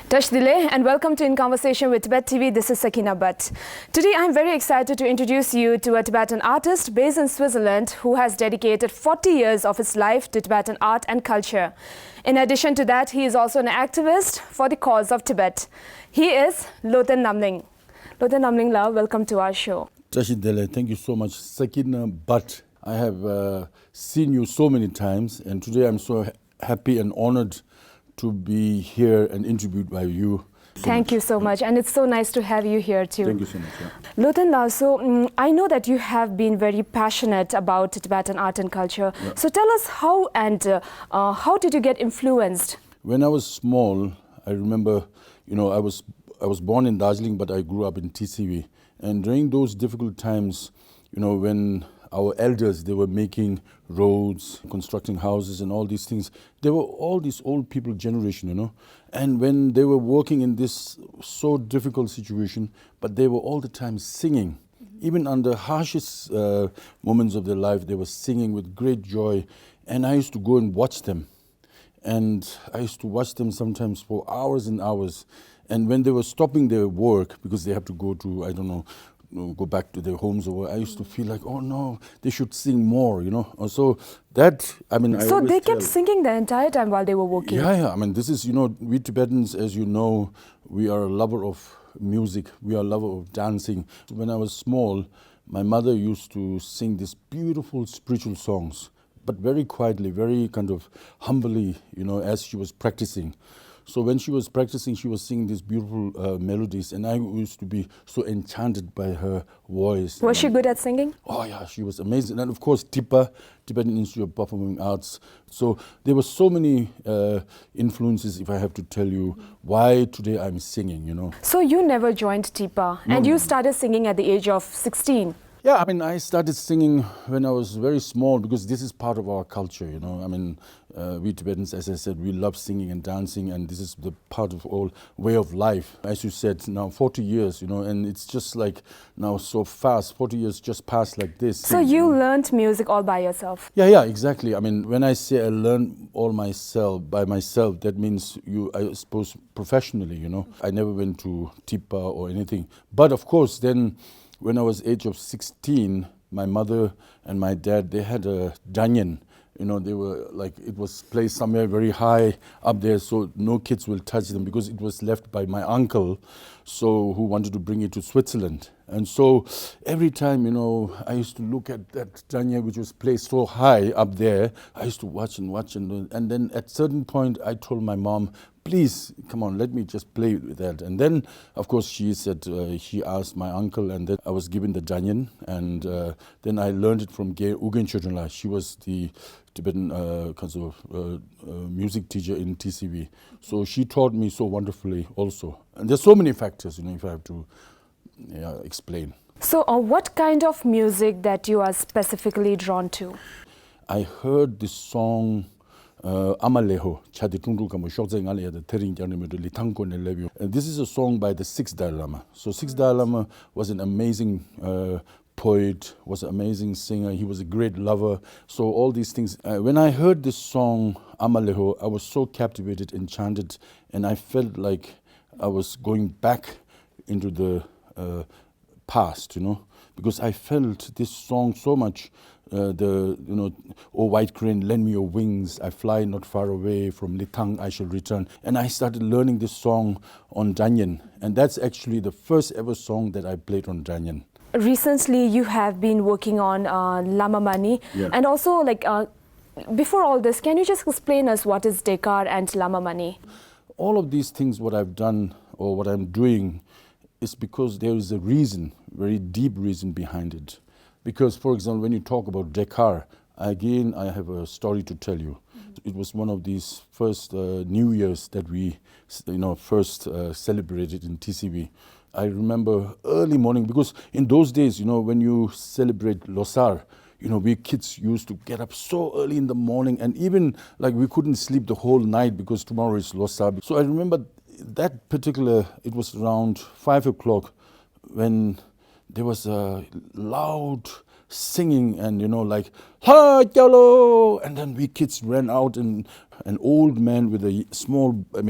Touch delay and welcome to In Conversation with Tibet TV. This is Sakina Bhatt. Today I'm very excited to introduce you to a Tibetan artist based in Switzerland who has dedicated 40 years of his life to Tibetan art and culture. In addition to that, he is also an activist for the cause of Tibet. He is Loten Namling. Loten Namling La, welcome to our show. Touch delay, thank you so much. Sakina Bhatt, I have seen you so many times, and today I'm so happy and honored to be here and interviewed by you. Thank you so much, and it's so nice to have you here too. Thank you so much. Yeah. Loten La, so I know that you have been very passionate about Tibetan art and culture. Yeah. So tell us how and how did you get influenced? When I was small, I remember, I was born in Darjeeling, but I grew up in TCV. And during those difficult times, when our elders, they were making roads, constructing houses and all these things. They were all these old people generation, And when they were working in this so difficult situation, but they were all the time singing. Even under harshest moments of their life, they were singing with great joy. And I used to go and watch them. And I used to watch them sometimes for hours and hours. And when they were stopping their work, because they have to go to, go back to their homes, or I used to feel like, oh no, they should sing more, So that, So they kept singing the entire time while they were working? Yeah. This is, we Tibetans, as you know, we are a lover of music. We are a lover of dancing. When I was small, my mother used to sing these beautiful spiritual songs, but very quietly, very kind of humbly, as she was practicing. So when she was practicing, she was singing these beautiful melodies, and I used to be so enchanted by her voice. Was she good at singing? Oh yeah, she was amazing. And of course, TIPA, Tibetan Institute of Performing Arts. So there were so many influences, if I have to tell you, why today I'm singing, So you never joined TIPA, and you started singing at the age of 16. Yeah, I started singing when I was very small because this is part of our culture, we Tibetans, as I said, we love singing and dancing, and this is the part of our way of life. As you said, now 40 years, and it's just like now so fast, 40 years just passed like this. So you learned music all by yourself? Yeah, exactly. When I say I learned all by myself, that means I suppose professionally, I never went to TIPA or anything. But of course, then when I was age of 16, my mother and my dad, they had a danyan. They were like, it was placed somewhere very high up there, so no kids will touch them because it was left by my uncle, who wanted to bring it to Switzerland. And so every time, I used to look at that danyan which was placed so high up there. I used to watch, and then at certain point I told my mom, please, come on, let me just play with that. And then, of course, she said, she asked my uncle, and then I was given the danyan, and then I learned it from Ugen Chodronla. She was the Tibetan music teacher in TCV. So she taught me so wonderfully also. And there's so many factors, if I have to explain. So what kind of music that you are specifically drawn to? I heard this song, Amaleho, this is a song by the Sixth Dalai Lama. So Sixth Dalai Lama was an amazing poet, was an amazing singer. He was a great lover. So all these things. When I heard this song, Amaleho, I was so captivated, enchanted, and I felt like I was going back into the past, because I felt this song so much. Oh white crane, lend me your wings, I fly not far away, from Litang I shall return. And I started learning this song on danyan, and that's actually the first ever song that I played on danyan. Recently you have been working on Lama Mani, and also before all this, can you just explain us what is Dekar and Lama Mani? All of these things, what I've done or what I'm doing, is because there is a reason, very deep reason behind it. Because, for example, when you talk about Dekar, again, I have a story to tell you. It was one of these first New Year's that we, first celebrated in TCV. I remember early morning, because in those days, when you celebrate Losar, we kids used to get up so early in the morning, and even we couldn't sleep the whole night because tomorrow is Losar. So I remember that particular, it was around 5 o'clock when there was a loud singing and, ha, yellow, and then we kids ran out and an old man with a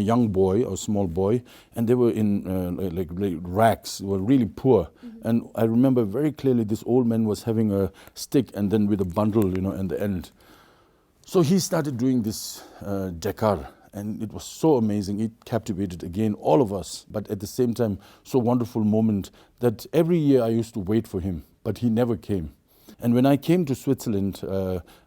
young boy or small boy, and they were in like rags. They were really poor. And I remember very clearly this old man was having a stick and then with a bundle, in the end. So he started doing this Dakar, and it was so amazing. It captivated again all of us, but at the same time, so wonderful moment that every year I used to wait for him, but he never came. And when I came to Switzerland,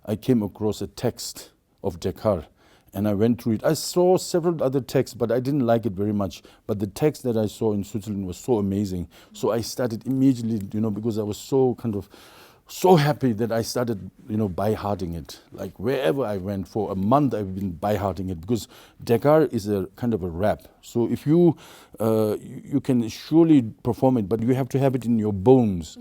I came across a text of Dakar, and I went through it. I saw several other texts, but I didn't like it very much. But the text that I saw in Switzerland was so amazing. So I started immediately, because I was so happy that I started, by-hearting it. Like wherever I went for a month, I've been by-hearting it, because Dakar is a kind of a rap. So if you can surely perform it, but you have to have it in your bones.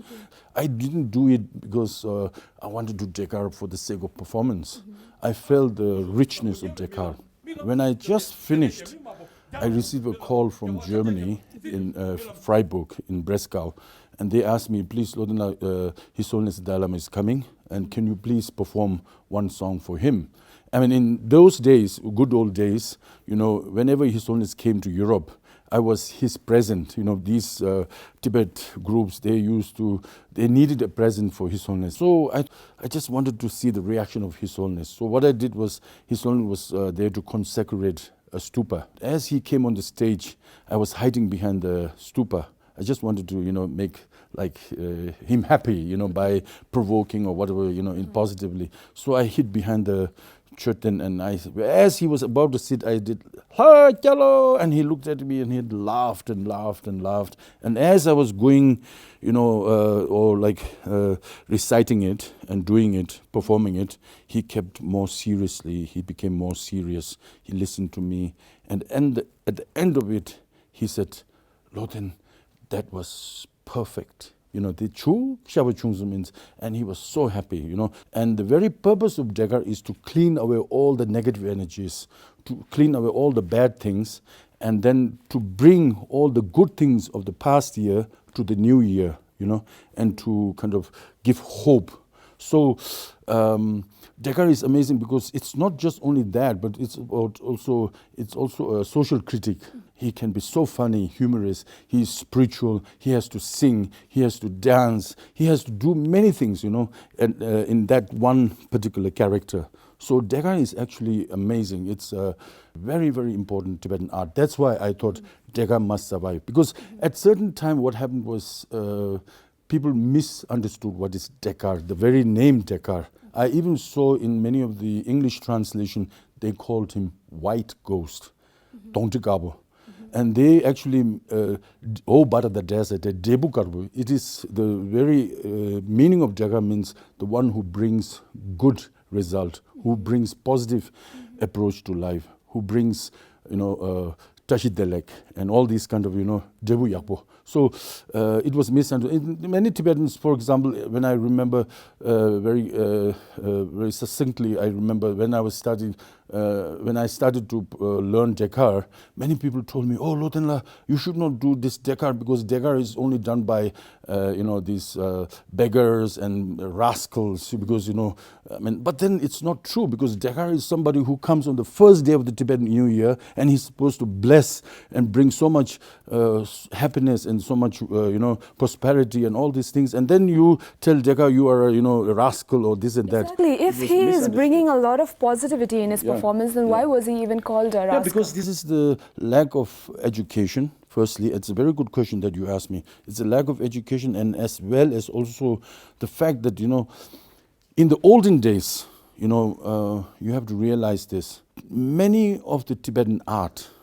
I didn't do it because I wanted to do Dakar for the sake of performance. I felt the richness of Dakar. When I just finished, I received a call from Germany in Freiburg, in Breslau, and they asked me, please, Loten, His Holiness the Dalai Lama is coming, and can you please perform one song for him? I mean, in those days, good old days, whenever His Holiness came to Europe, I was his present. These Tibet groups, they needed a present for His Holiness. So I just wanted to see the reaction of His Holiness. So what I did was, His Holiness was there to consecrate a stupa. As he came on the stage, I was hiding behind the stupa. I just wanted to, make like him happy, by provoking or whatever, positively. So I hid behind the church, and as he was about to sit, I did, "Ha, hello," and he looked at me and he laughed and laughed and laughed. And as I was going, reciting it and doing it, performing it, he kept more seriously. He became more serious. He listened to me, and at the end of it, he said, "Loten, that was perfect." The Chu Shabachungsu means, and he was so happy, And the very purpose of Dakar is to clean away all the negative energies, to clean away all the bad things, and then to bring all the good things of the past year to the new year, and to kind of give hope. So Dakar is amazing because it's not just only that, but it's also a social critic. He can be so funny, humorous. He's spiritual. He has to sing. He has to dance. He has to do many things, and in that one particular character. So Dakar is actually amazing. It's a very, very important Tibetan art. That's why I thought Dakar must survive. Because at certain time, what happened was people misunderstood what is Dakar, the very name Dakar. I even saw in many of the English translation, they called him White Ghost, Tongtigabo. And they actually, Bada the desert, Debu Karbu. It is the very meaning of Dakar means the one who brings good result, who brings positive approach to life, who brings, Tashidelek and all these kind of, Debu Yakbo. So it was misunderstood. Many Tibetans, for example, when I remember very succinctly, I remember when I was studying, when I started to learn Dakar, many people told me, "Oh, Lotenla, you should not do this Dakar because Dakar is only done by, these beggars and rascals." Because but then it's not true, because Dakar is somebody who comes on the first day of the Tibetan New Year, and he's supposed to bless and bring so much happiness and so much, prosperity and all these things. And then you tell Dakar you are, a rascal or this and that. Exactly. If he is bringing a lot of positivity in his performance, then why was he even called a rascal? Yeah, because this is the lack of education. Firstly, it's a very good question that you asked me. It's a lack of education, and as well as also the fact that, in the olden days, you have to realize this. Many of the Tibetan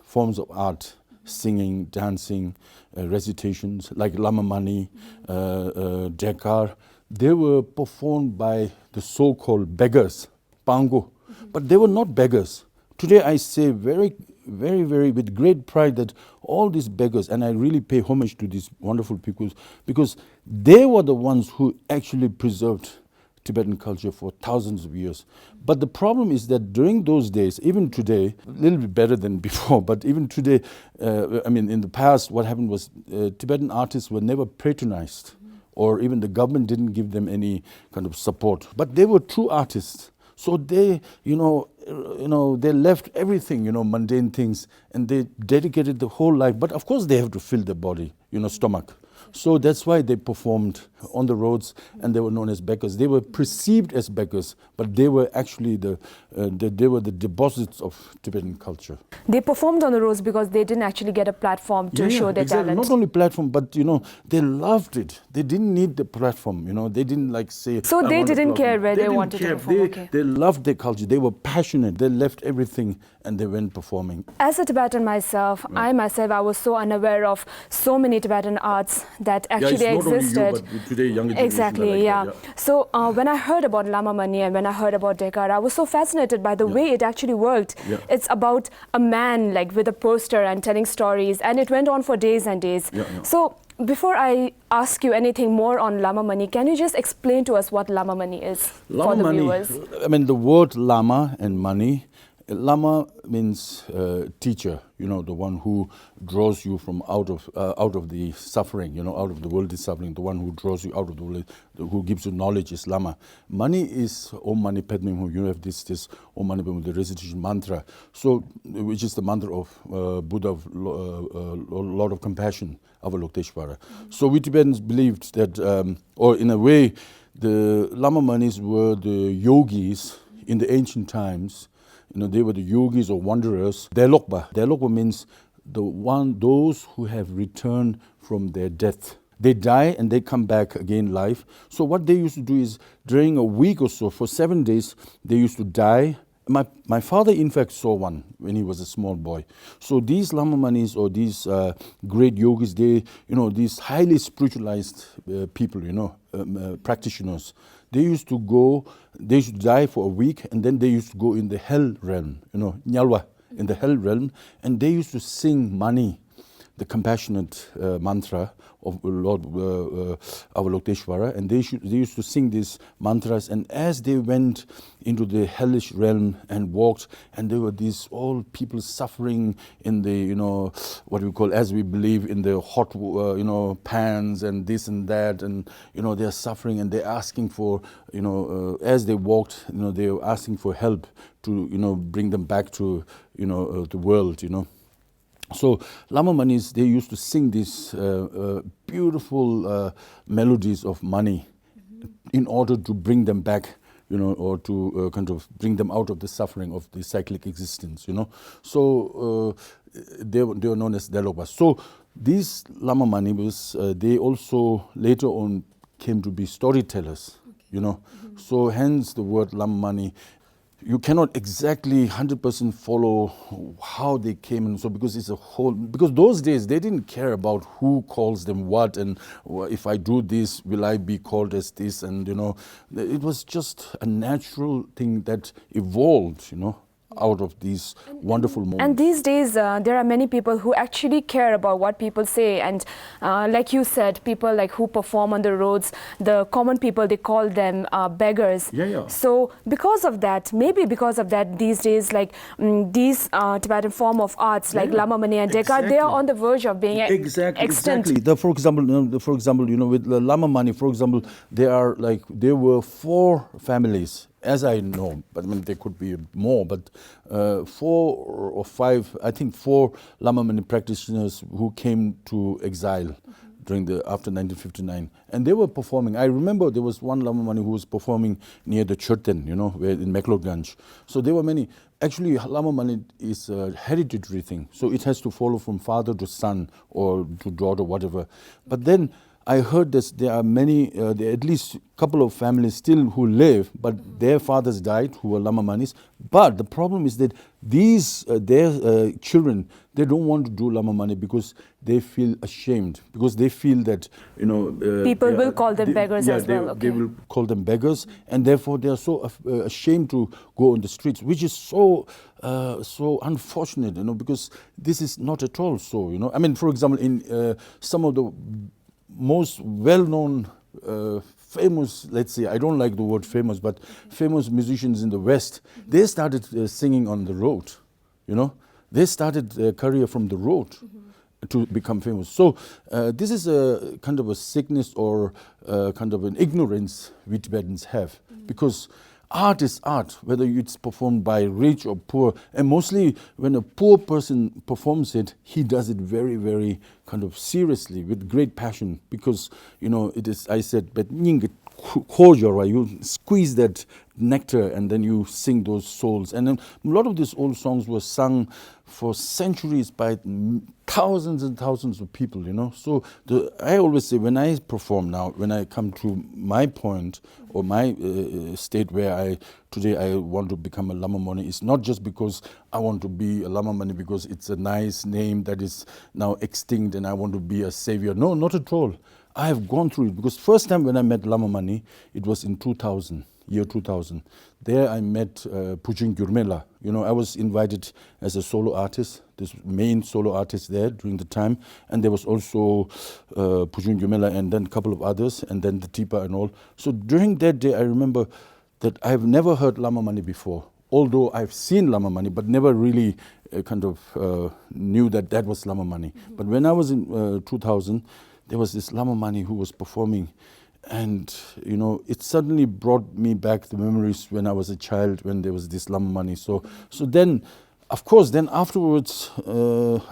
forms of art, singing, dancing, recitations, like Lama Mani, Dakar, they were performed by the so-called beggars, Pango. But they were not beggars. Today I say very, very, very with great pride that all these beggars, and I really pay homage to these wonderful people, because they were the ones who actually preserved Tibetan culture for thousands of years. But the problem is that during those days, even today, a little bit better than before, but even today, in the past, what happened was Tibetan artists were never patronized, or even the government didn't give them any kind of support. But they were true artists. So they, they left everything, mundane things, and they dedicated the whole life. But of course they have to fill their body, stomach. So that's why they performed on the roads, and they were known as beggars. They were perceived as beggars, but they were actually the deposits of Tibetan culture. They performed on the roads because they didn't actually get a platform to show their talent. Not only platform, but they loved it. They didn't need the platform. They didn't like say. So they didn't care where they wanted to perform. They loved their culture. They were passionate. They left everything and they went performing. As a Tibetan myself, I was so unaware of so many Tibetan arts that actually existed. Not only you, but today younger generation. Exactly, yeah. So when I heard about Lama Mani and when I heard about Dekar, I was so fascinated by the way it actually worked. Yeah. It's about a man with a poster and telling stories, and it went on for days and days. So before I ask you anything more on Lama Mani, can you just explain to us what Lama Mani is for the viewers? The word Lama and Mani. Lama means teacher, the one who draws you from out of the suffering, out of the worldly suffering, the one who draws you out of the world, who gives you knowledge is Lama. Mani is Om Mani Padme Hum. You have this Om Mani Padme, the recitation mantra, which is the mantra of Buddha, of Lord of Compassion, Avalokiteshvara. So we Tibetans believed that, or in a way, the Lama Manis were the yogis in the ancient times. They were the yogis or wanderers. Delokpa means those who have returned from their death. They die and they come back again live. So what they used to do is during a week or so, for 7 days, they used to die. My father, in fact, saw one when he was a small boy. So these Lama Manis or these great yogis, these highly spiritualized people, practitioners, they used to die for a week, and then they used to go in the hell realm, Nyalwa, in the hell realm, and they used to sing Mani, the compassionate mantra of Lord Avalokiteshvara, and they used to sing these mantras, and as they went into the hellish realm and walked, and there were these all people suffering in the, what we call, as we believe, in the hot, pans and this and that, and, they're suffering, and they're asking for, as they walked, they were asking for help to, bring them back to, the world, So Lama Manis, they used to sing these beautiful melodies of Mani in order to bring them back, or to kind of bring them out of the suffering of the cyclic existence, So they were known as Delokpa. So these Lama Manis, they also later on came to be storytellers, So hence the word Lama Mani. You cannot exactly 100% follow how they came, and so because those days they didn't care about who calls them what, and if I do this, will I be called as this, and it was just a natural thing that evolved, out of these wonderful moments. And these days, there are many people who actually care about what people say. And like you said, people who perform on the roads, the common people, they call them beggars. So maybe because of that, these days, these Tibetan form of arts like Lama Mani and Dekar, they are on the verge of being extinct. Exactly. For example, with the Lama Mani, for example, there were 4 families, as I know, but there could be more, but 4 or 5, I think 4 Lama Mani practitioners who came to exile after 1959, and they were performing. I remember there was one Lama Mani who was performing near the Churten, where in Meklotganj. So there were many. Actually, Lama Mani is a hereditary thing, so it has to follow from father to son or to daughter, whatever. But then I heard that there are many, there are at least a couple of families still who live, but their fathers died, who were Lama Manis. But the problem is that their children, they don't want to do Lama Mani because they feel ashamed, because they feel that, people will call them beggars as well. They will call them beggars, and therefore they are so ashamed to go on the streets, which is so unfortunate, because this is not at all so, for example, in some of the most well-known, famous, let's say, I don't like the word famous, but famous musicians in the West, they started singing on the road, They started their career from the road to become famous. So this is a kind of a sickness or kind of an ignorance we Tibetans have, because art is art, whether it's performed by rich or poor. And mostly when a poor person performs it, he does it very, very kind of seriously, with great passion. Because, it is, I said, but you squeeze that nectar and then you sing those souls. And then a lot of these old songs were sung for centuries by thousands and thousands of people, So I always say, when I perform now, when I come to my point or my state where today I want to become a Lama Mani, it's not just because I want to be a Lama Mani because it's a nice name that is now extinct and I want to be a savior. No, not at all. I have gone through it, because first time when I met Lama Mani, it was in 2000. Year 2000. There I met Pujin Gurmela. I was invited as a solo artist, this main solo artist there during the time. And there was also Pujin Gurmela and then a couple of others, and then the Tipa and all. So during that day, I remember that I have never heard Lama Mani before. Although I've seen Lama Mani, but never really knew that was Lama Mani. Mm-hmm. But when I was in 2000, there was this Lama Mani who was performing. And, it suddenly brought me back the memories when I was a child, when there was this Lama Mani. So then, of course, then afterwards,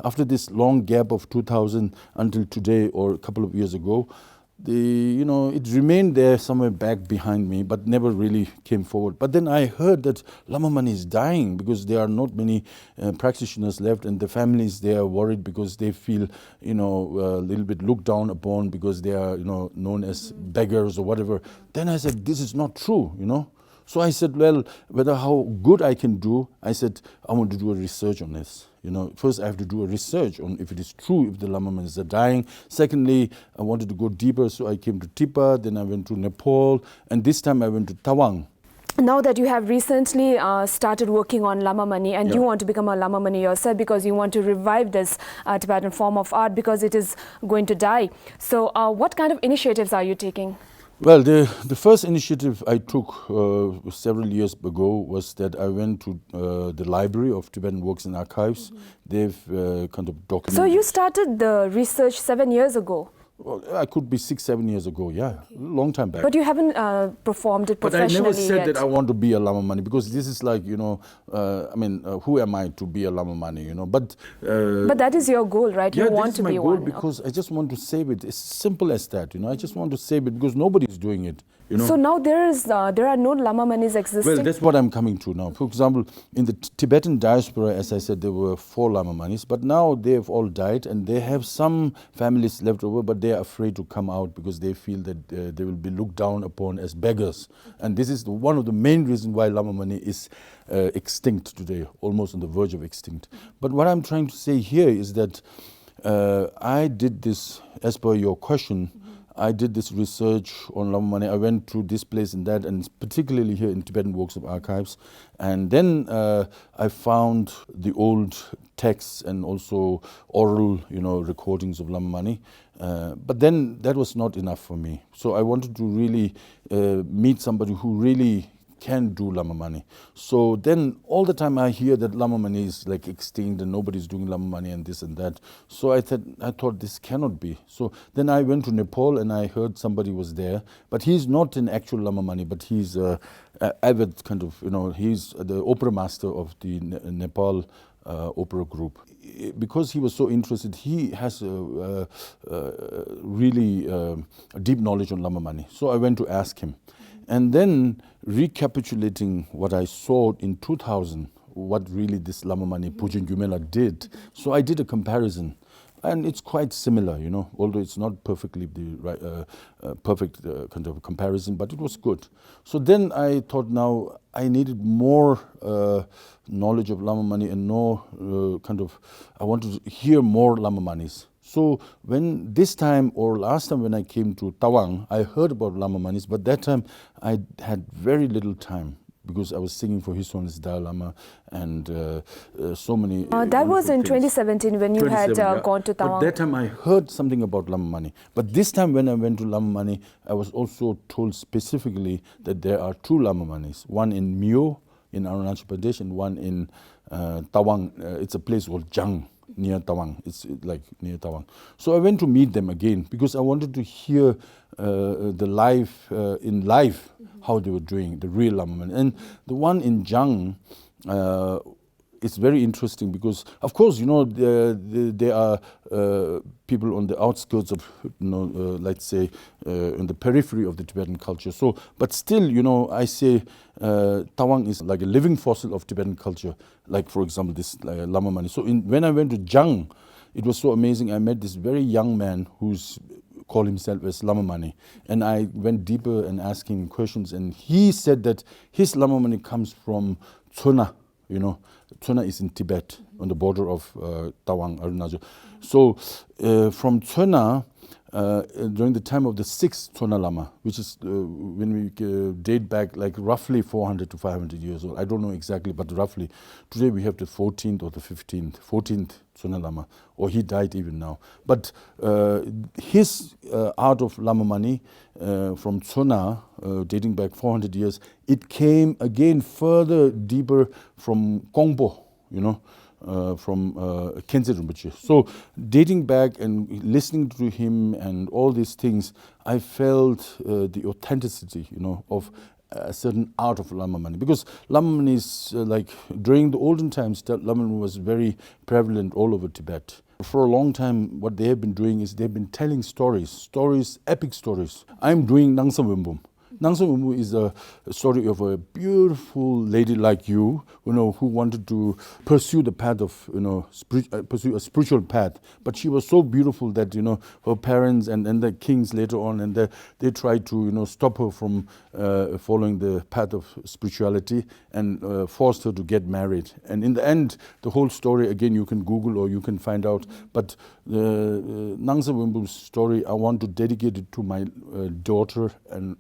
after this long gap of 2000 until today or a couple of years ago, it remained there somewhere back behind me, but never really came forward. But then I heard that Lama Mani is dying because there are not many practitioners left, and the families, they are worried because they feel, a little bit looked down upon because they are, known as beggars or whatever. Then I said, this is not true, So I said, well, whether how good I can do, I said, I want to do a research on this. First I have to do a research on if it is true, if the Lama Manis are dying. Secondly, I wanted to go deeper, so I came to Tibet, then I went to Nepal, and this time I went to Tawang. Now that you have recently started working on Lama Mani and you want to become a Lama Mani yourself because you want to revive this Tibetan form of art because it is going to die. So what kind of initiatives are you taking? Well, the first initiative I took several years ago was that I went to the Library of Tibetan Works and Archives. Mm-hmm. They've kind of documented. So you started the research 7 years ago? Well, I could be 6-7 years ago, yeah, long time back. But you haven't performed it professionally yet. But I never said that I want to be a Lama Mani, because this is like, who am I to be a Lama Mani, But that is your goal, right? Yeah, you want to be one. This is my goal, because I just want to save it. It's simple as that, I just want to save it because nobody is doing it. So now there are no Lama Manis existing? Well, that's what I'm coming to now. For example, in the Tibetan diaspora, as I said, there were 4 Lama Manis, but now they have all died, and they have some families left over, but they are afraid to come out because they feel that they will be looked down upon as beggars. And this is one of the main reasons why Lama Mani is extinct today, almost on the verge of extinct. But what I'm trying to say here is that I did this, as per your question, I did this research on Lama Mani. I went to this place and that, and particularly here in Tibetan Works of Archives. And then I found the old texts and also oral, recordings of Lama Mani. But then that was not enough for me. So I wanted to really meet somebody who really can do Lama Mani. So then all the time I hear that Lama Mani is like extinct and nobody's doing Lama Mani and this and that. So I thought this cannot be. So then I went to Nepal and I heard somebody was there, but he's not an actual Lama Mani, but he's a avid kind of, he's the opera master of the Nepal opera group. Because he was so interested, he has really a deep knowledge on Lama Mani. So I went to ask him. And then recapitulating what I saw in 2000, what really this Lama Mani Pujin Gumela did. So I did a comparison. And it's quite similar, although it's not perfectly the perfect kind of comparison, but it was good. So then I thought now I needed more knowledge of Lama Mani and I wanted to hear more Lama Manis. So when this time or last time when I came to Tawang, I heard about Lama Manis, but that time I had very little time, because I was singing for His Holiness Dalai Lama and so many... that was in 2017 when you had gone to Tawang. But that time I heard something about Lama Mani. But this time when I went to Lama Mani, I was also told specifically that there are 2 Lama Manis, one in Myo in Arunachal Pradesh and one in Tawang. It's a place called Jang. near Tawang. It's like near Tawang. So I went to meet them again because I wanted to hear the life in life, how they were doing, the real Lama Mani. And the one in Jang, it's very interesting because, of course, you know, there are people on the outskirts of, you know, let's say, in the periphery of the Tibetan culture. So, but still, you know, I say Tawang is like a living fossil of Tibetan culture. Like, for example, this Lama Mani. So, when I went to Jang, it was so amazing. I met this very young man who's called himself as Lama Mani, and I went deeper and asked him questions, and he said that his Lama Mani comes from Tsuna. You know, Tsuna is in Tibet, on the border of Tawang, Arunachal. So from Tsuna, during the time of the 6th Tsuna Lama, which is when we date back like roughly 400 to 500 years old. I don't know exactly, but roughly. Today we have the 14th or the 14th Tsuna Lama, or he died even now. But his art of Lama Mani from Tsuna, dating back 400 years, it came again further deeper from Kongpo, you know, from Khenze Rinpoche. So dating back and listening to him and all these things, I felt the authenticity, you know, of a certain art of Lama Mani. Because Lama Mani is like, during the olden times, Lama Mani was very prevalent all over Tibet. For a long time, what they have been doing is they've been telling stories, epic stories. I'm doing Nangsam Wimbum. Nangsam Wimbum is a story of a beautiful lady like you know, who wanted to pursue the path of, you know, pursue a spiritual path. But she was so beautiful that, you know, her parents and the kings later on, and they tried to, you know, stop her from following the path of spirituality and forced her to get married. And in the end, the whole story, again, you can Google or you can find out. But the Nangsam Wimbum's story, I want to dedicate it to my daughter and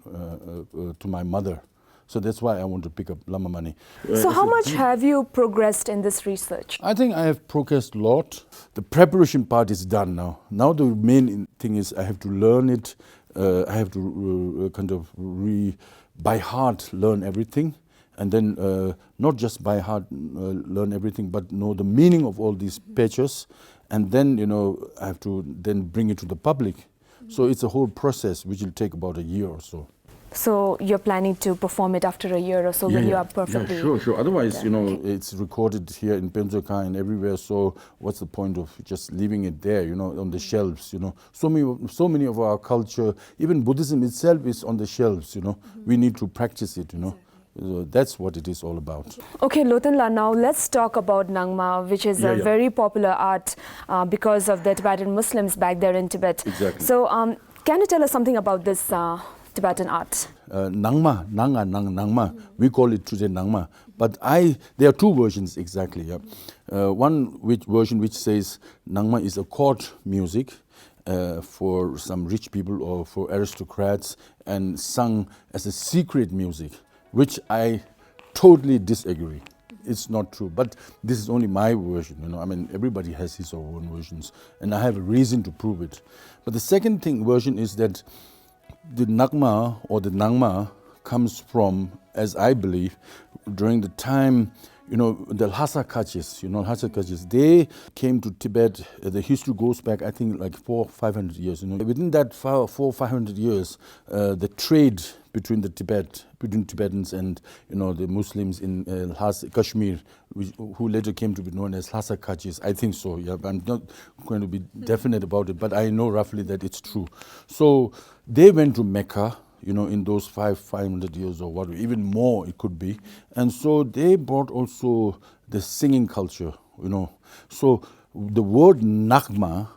to my mother. So that's why I want to pick up Lama Mani. So how much have you progressed in this research? I think I have progressed a lot. The preparation part is done now. Now the main thing is I have to learn it. I have to kind of by heart learn everything. And then not just by heart learn everything, but know the meaning of all these pages. And then, you know, I have to then bring it to the public. So it's a whole process which will take about a year or so. So you're planning to perform it after a year or so when you are perfectly... Yeah, sure. Otherwise, you know, it's recorded here in Pemsoka and everywhere. So what's the point of just leaving it there, you know, on the shelves, you know? So many of our culture, even Buddhism itself is on the shelves, you know. We need to practice it, you know. So that's what it is all about. Okay, Loten La, now let's talk about Nangma, which is a very popular art because of the Tibetan Muslims back there in Tibet. Exactly. So can you tell us something about this Tibetan art? Nangma. We call it today Nangma. But there are two versions exactly. Yeah. One version which says Nangma is a court music for some rich people or for aristocrats and sung as a secret music, which I totally disagree. It's not true, but this is only my version, you know. I mean, everybody has his own versions, and I have a reason to prove it. But the second version is that the Nagma or the Nangma comes from, as I believe, during the time, you know, the Lhasa Kachis, they came to Tibet. The history goes back, I think, like 400-500 years. You know, within that 400-500 years, the trade between Tibetans and, you know, the Muslims in Kashmir, who later came to be known as Lhasa Kachis. I think so. Yeah, I'm not going to be definite about it, but I know roughly that it's true. So they went to Mecca, you know, in those 500 years or whatever, even more it could be. And so they brought also the singing culture, you know. So the word Nagma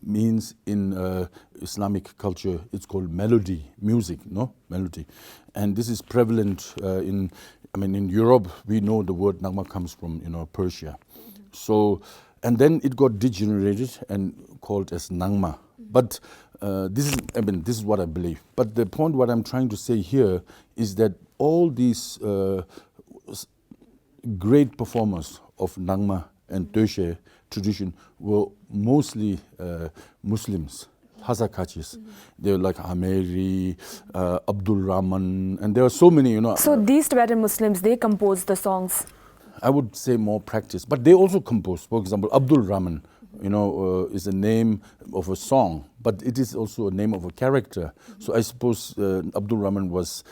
means in Islamic culture, it's called melody, music, no? Melody. And this is prevalent in Europe, we know the word Nagma comes from, you know, Persia. So, and then it got degenerated and called as Nangma. But this is what I believe. But the point what I'm trying to say here is that all these great performers of Nangma and Döshe tradition were mostly Muslims, Lhasa Kachis. They were like Ameri, Abdul Rahman, and there are so many, you know. So these Tibetan Muslims, they compose the songs? I would say more practice, but they also compose. For example, Abdul Rahman is a name of a song, but it is also a name of a character. So I suppose Abdul Rahman was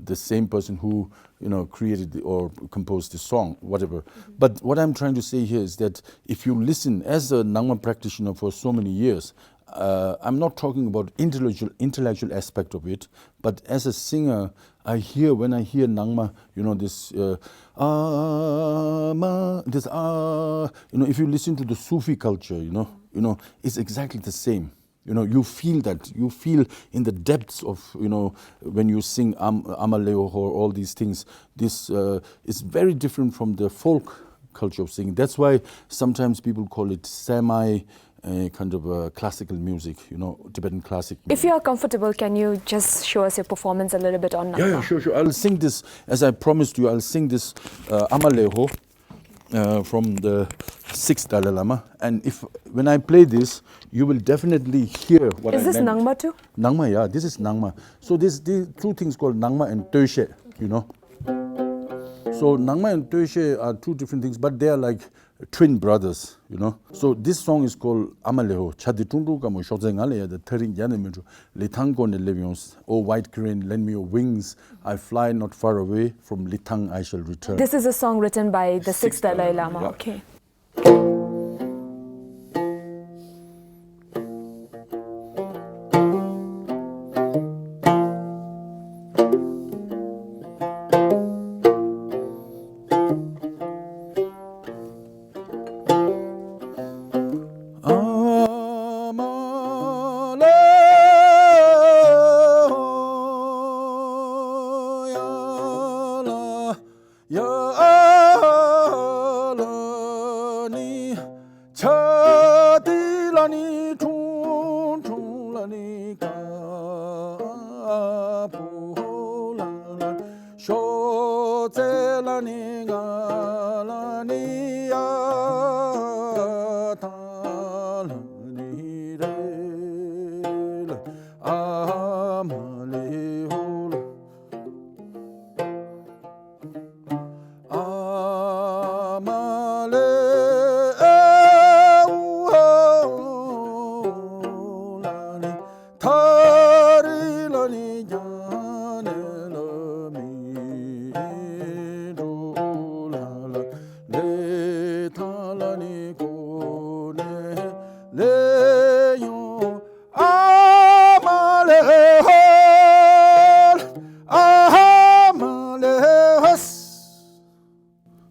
the same person who created or composed the song, whatever. But what I'm trying to say here is that if you listen as a Nangma practitioner for so many years, I'm not talking about intellectual aspect of it, but as a singer, when I hear Nangma, this if you listen to the Sufi culture, it's exactly the same. You feel that. You feel in the depths of, when you sing Amaleo or all these things. This is very different from the folk culture of singing. That's why sometimes people call it kind of classical music, Tibetan classic music. If you are comfortable, can you just show us your performance a little bit on Nangma? Yeah, sure. I'll sing this, as I promised you, I'll sing this Amaleho from the 6th Dalai Lama. And when I play this, you will definitely hear what I meant. Is this Nangma too? Nangma, yeah, this is Nangma. So there's two things called Nangma and Töshe, So Nangma and Töshe are two different things, but they are like twin brothers, So this song is called Amaleho. Chaditundu kamo shozengale the thering yanemejo. Litango ne levions. Oh white crane, lend me your wings. I fly not far away. From Litang I shall return. This is a song written by the 6th Dalai Lama. Yeah. Okay.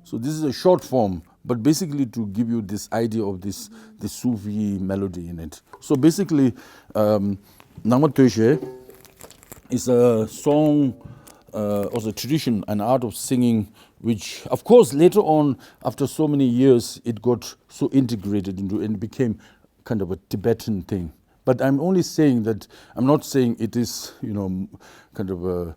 So this is a short form, but basically to give you this idea of this Sufi melody in it. So basically, Nangma Töshe is a song or a tradition, an art of singing, which, of course, later on, after so many years, it got so integrated into and became kind of a Tibetan thing. But I'm only saying that, I'm not saying it is, kind of a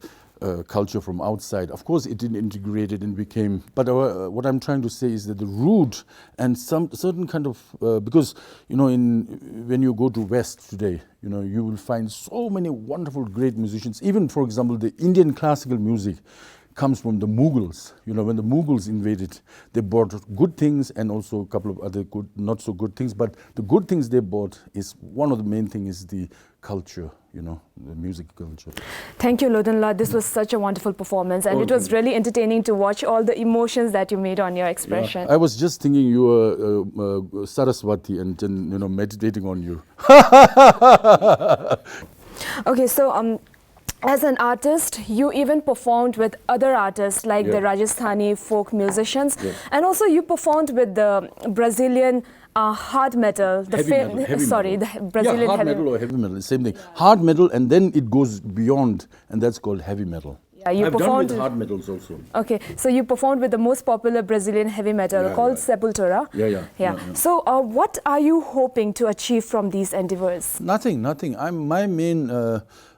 culture from outside. Of course, it didn't integrate it and became, but what I'm trying to say is that the root and some certain kind of, because, when you go to West today, you will find so many wonderful, great musicians. Even, for example, the Indian classical music comes from the Mughals. When the Mughals invaded, they brought good things and also a couple of other good, not so good things. But the good things they brought is, one of the main things is the culture, the music culture. Thank you, Loten. This was such a wonderful performance, and it was really entertaining to watch all the emotions that you made on your expression. Yeah. I was just thinking you were Saraswati and then, meditating on you. Okay, so as an artist, you even performed with other artists like the Rajasthani folk musicians, and also you performed with the Brazilian hard metal, the Brazilian hard metal or heavy metal, the same thing. Hard metal, and then it goes beyond, and that's called heavy metal. Yeah, you I've performed done with hard metals also. Okay, so you performed with the most popular Brazilian heavy metal called Sepultura. Yeah. So what are you hoping to achieve from these endeavors? Nothing. My main,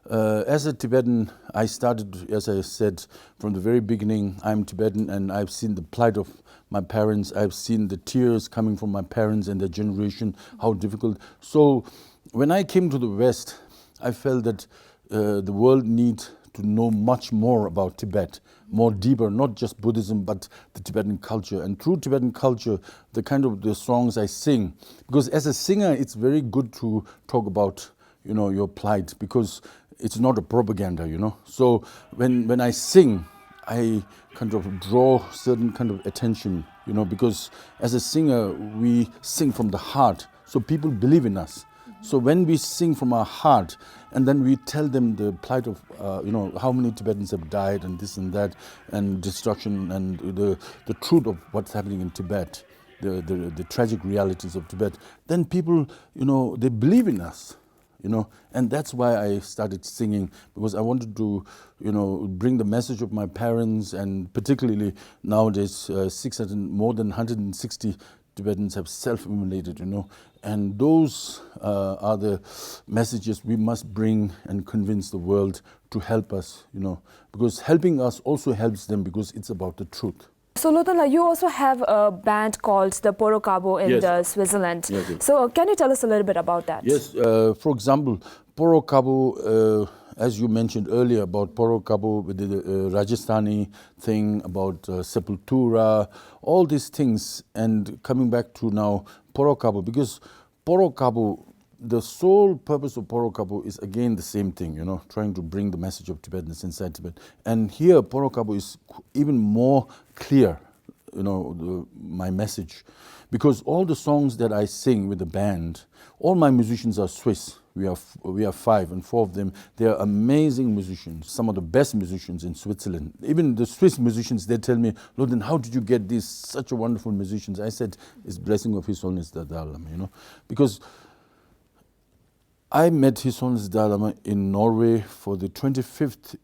as a Tibetan, I started, as I said, from the very beginning. I'm Tibetan, and I've seen the plight of my parents. I've seen the tears coming from my parents and their generation, how difficult. So when I came to the West, I felt that the world needs to know much more about Tibet, more deeper, not just Buddhism, but the Tibetan culture. And through Tibetan culture, the songs I sing, because as a singer, it's very good to talk about, your plight, because it's not a propaganda, So when I sing, I kind of draw certain kind of attention, because as a singer, we sing from the heart, so people believe in us. So when we sing from our heart, and then we tell them the plight of, how many Tibetans have died and this and that, and destruction, and the truth of what's happening in Tibet, the tragic realities of Tibet, then people, they believe in us. And that's why I started singing, because I wanted to, bring the message of my parents, and particularly nowadays, more than 160 Tibetans have self-immolated, and those are the messages we must bring and convince the world to help us, because helping us also helps them, because it's about the truth. So Loten, you also have a band called the Porokabo in Switzerland. Yes, yes. So can you tell us a little bit about that? Yes, for example, Porokabo, as you mentioned earlier about Porokabo with the Rajasthani thing, about Sepultura, all these things, and coming back to now Porokabo, because Porokabo, the sole purpose of Porokabo is again the same thing, trying to bring the message of Tibetans inside Tibet. And here Porokabo is even more clear, my message, because all the songs that I sing with the band, all my musicians are Swiss. We are 5, and 4 of them, they are amazing musicians, some of the best musicians in Switzerland. Even the Swiss musicians, they tell me, Loten, how did you get these such a wonderful musicians? I said, it's blessing of His Holiness the Dalai Lama, because I met His Holiness Dalai Lama in Norway for the 25th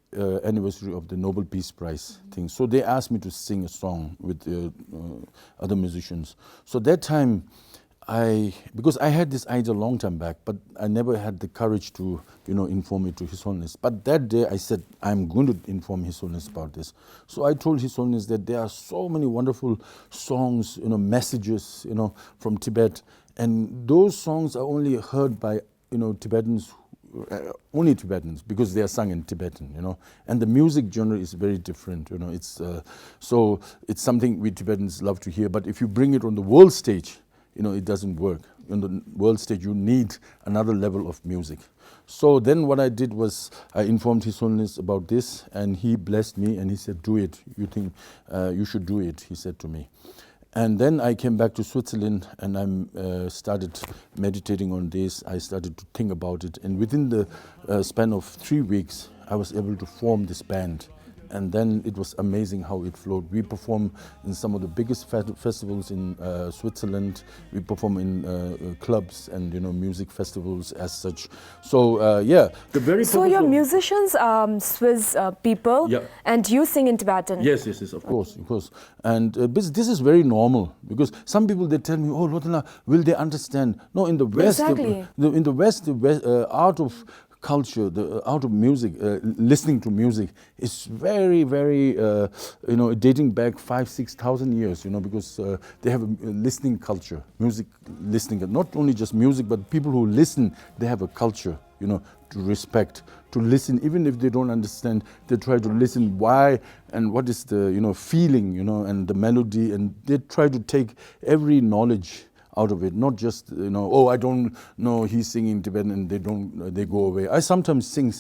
anniversary of the Nobel Peace Prize thing. So they asked me to sing a song with other musicians. So that time, because I had this idea a long time back, but I never had the courage to, inform it to His Holiness. But that day I said, I'm going to inform His Holiness about this. So I told His Holiness that there are so many wonderful songs, messages, from Tibet. And those songs are only heard by, Tibetans, only Tibetans, because they are sung in Tibetan, And the music genre is very different, so it's something we Tibetans love to hear. But if you bring it on the world stage, it doesn't work. On the world stage, you need another level of music. So then what I did was I informed His Holiness about this, and he blessed me, and he said, do it. You think you should do it, he said to me. And then I came back to Switzerland, and I started meditating on this. I started to think about it. And within the span of 3 weeks, I was able to form this band. And then it was amazing how it flowed. We perform in some of the biggest festivals in Switzerland. We perform in clubs and music festivals as such. So the very so your musicians are Swiss people, yeah. And you sing in Tibetan. Yes, of course. And this is very normal, because some people, they tell me, oh, Loten, will they understand? No, in the West, exactly. in the West, the art of culture, the art of music, listening to music is very, very, dating back 5,000-6,000 years, because they have a listening culture, music listening, not only just music, but people who listen, they have a culture, to respect, to listen, even if they don't understand, they try to listen why and what is the, feeling, and the melody, and they try to take every knowledge out of it, not just, I don't know, he's singing Tibetan and they go away. I sometimes sing